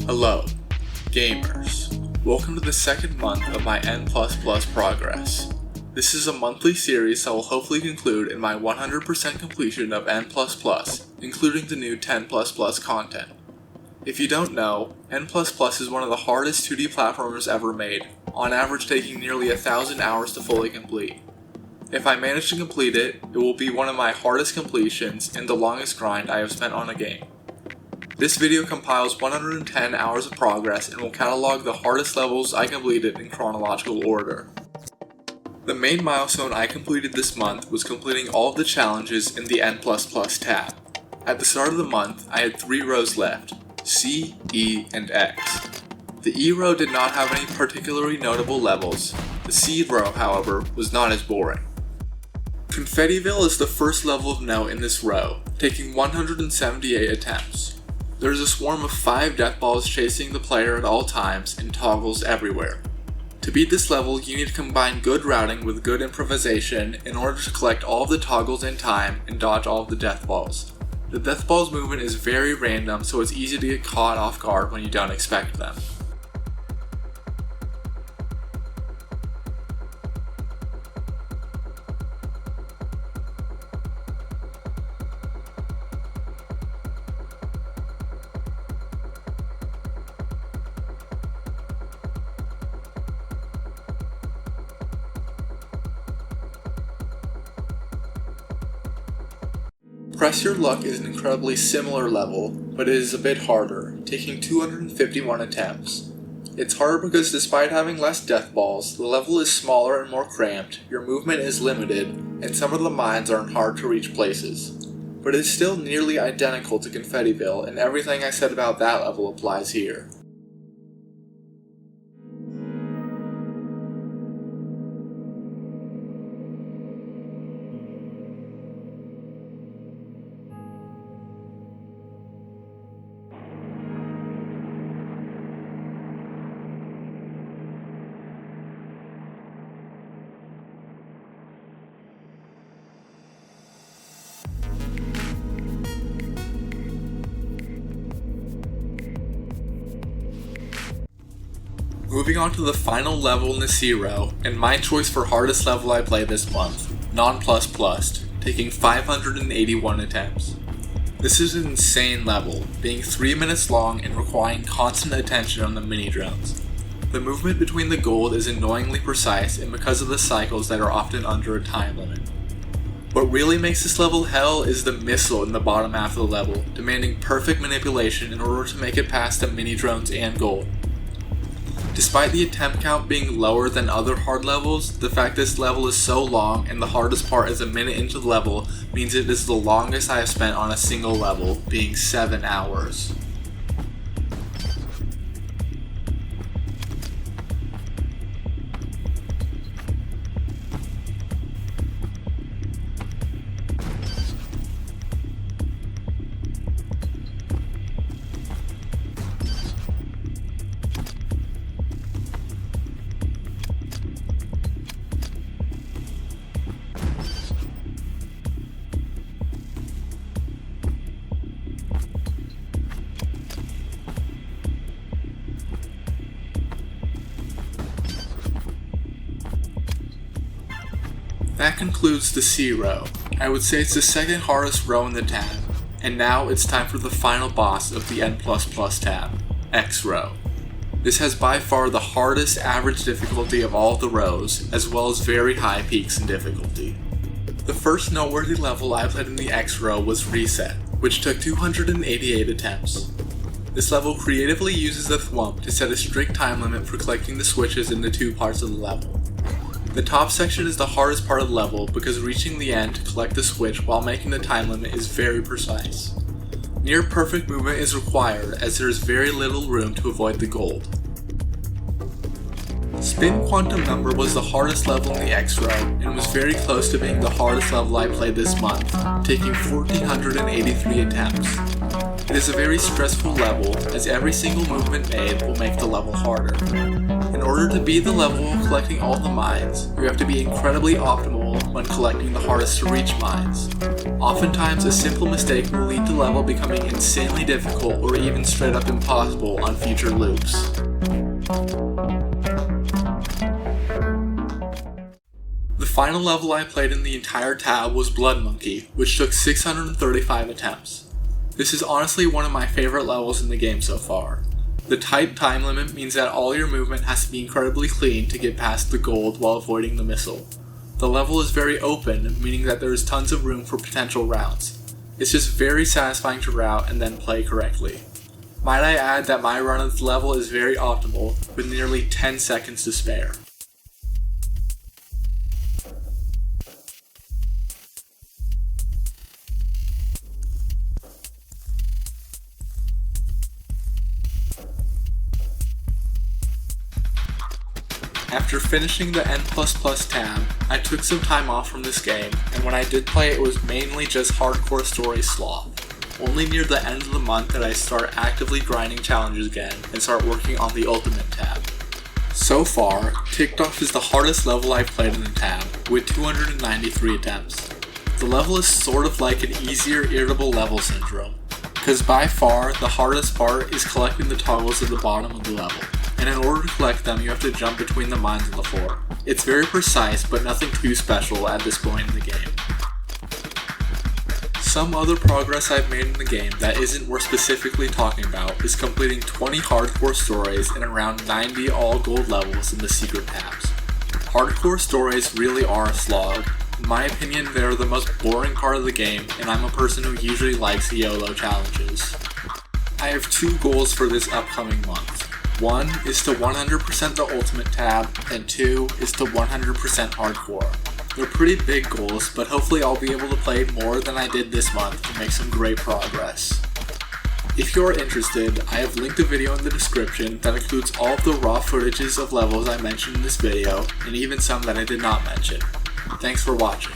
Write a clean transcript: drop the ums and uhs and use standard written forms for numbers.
Hello, gamers. Welcome to the second month of my N++ progress. This is a monthly series that will hopefully conclude in my 100% completion of N++, including the new 10++ content. If you don't know, N++ is one of the hardest 2D platformers ever made, on average taking nearly 1,000 hours to fully complete. If I manage to complete it, it will be one of my hardest completions and the longest grind I have spent on a game. This video compiles 110 hours of progress and will catalog the hardest levels I completed in chronological order. The main milestone I completed this month was completing all of the challenges in the N++ tab. At the start of the month, I had 3 rows left, C, E, and X. The E row did not have any particularly notable levels. The C row, however, was not as boring. Confettiville is the first level of note in this row, taking 178 attempts. There is a swarm of 5 death balls chasing the player at all times and toggles everywhere. To beat this level, you need to combine good routing with good improvisation in order to collect all of the toggles in time and dodge all of the death balls. The death balls movement is very random, so it's easy to get caught off guard when you don't expect them. Press Your Luck is an incredibly similar level, but it is a bit harder, taking 251 attempts. It's harder because despite having less death balls, the level is smaller and more cramped, your movement is limited, and some of the mines are in hard to reach places. But it is still nearly identical to Confettiville, and everything I said about that level applies here. Moving on to the final level in the C row, and my choice for hardest level I played this month, Non++, taking 581 attempts. This is an insane level, being 3 minutes long and requiring constant attention on the mini drones. The movement between the gold is annoyingly precise and because of the cycles that are often under a time limit. What really makes this level hell is the missile in the bottom half of the level, demanding perfect manipulation in order to make it past the mini drones and gold. Despite the attempt count being lower than other hard levels, the fact this level is so long and the hardest part is a minute into the level means it is the longest I have spent on a single level, being 7 hours. That concludes the C row. I would say it's the second hardest row in the tab. And now it's time for the final boss of the N++ tab, X row. This has by far the hardest average difficulty of all the rows, as well as very high peaks in difficulty. The first noteworthy level I played in the X row was Reset, which took 288 attempts. This level creatively uses the thwomp to set a strict time limit for collecting the switches in the 2 parts of the level. The top section is the hardest part of the level because reaching the end to collect the switch while making the time limit is very precise. Near perfect movement is required as there is very little room to avoid the gold. Spin Quantum Number was the hardest level in the X row and was very close to being the hardest level I played this month, taking 1,483 attempts. It is a very stressful level as every single movement made will make the level harder. In order to beat the level while collecting all the mines, you have to be incredibly optimal optimal when collecting the hardest to reach mines. Oftentimes, a simple mistake will lead to the level becoming insanely difficult or even straight up impossible on future loops. The final level I played in the entire tab was Blood Monkey, which took 635 attempts. This is honestly one of my favorite levels in the game so far. The tight time limit means that all your movement has to be incredibly clean to get past the gold while avoiding the missile. The level is very open, meaning that there is tons of room for potential routes. It's just very satisfying to route and then play correctly. Might I add that my run of the level is very optimal, with nearly 10 seconds to spare. After finishing the N++ tab, I took some time off from this game, and when I did play it was mainly just hardcore story sloth. Only near the end of the month did I start actively grinding challenges again and start working on the Ultimate tab. So far, Ticked Off is the hardest level I've played in the tab, with 293 attempts. The level is sort of like an easier irritable level syndrome, because by far the hardest part is collecting the toggles at the bottom of the level. And in order to collect them, you have to jump between the mines on the floor. It's very precise, but nothing too special at this point in the game. Some other progress I've made in the game that isn't worth specifically talking about is completing 20 hardcore stories and around 90 all gold levels in the secret tabs. Hardcore stories really are a slog. In my opinion, they're the most boring part of the game, and I'm a person who usually likes YOLO challenges. I have 2 goals for this upcoming month. 1 is to 100% the Ultimate tab, and 2 is to 100% Hardcore. They're pretty big goals, but hopefully I'll be able to play more than I did this month to make some great progress. If you're interested, I have linked a video in the description that includes all of the raw footages of levels I mentioned in this video, and even some that I did not mention. Thanks for watching.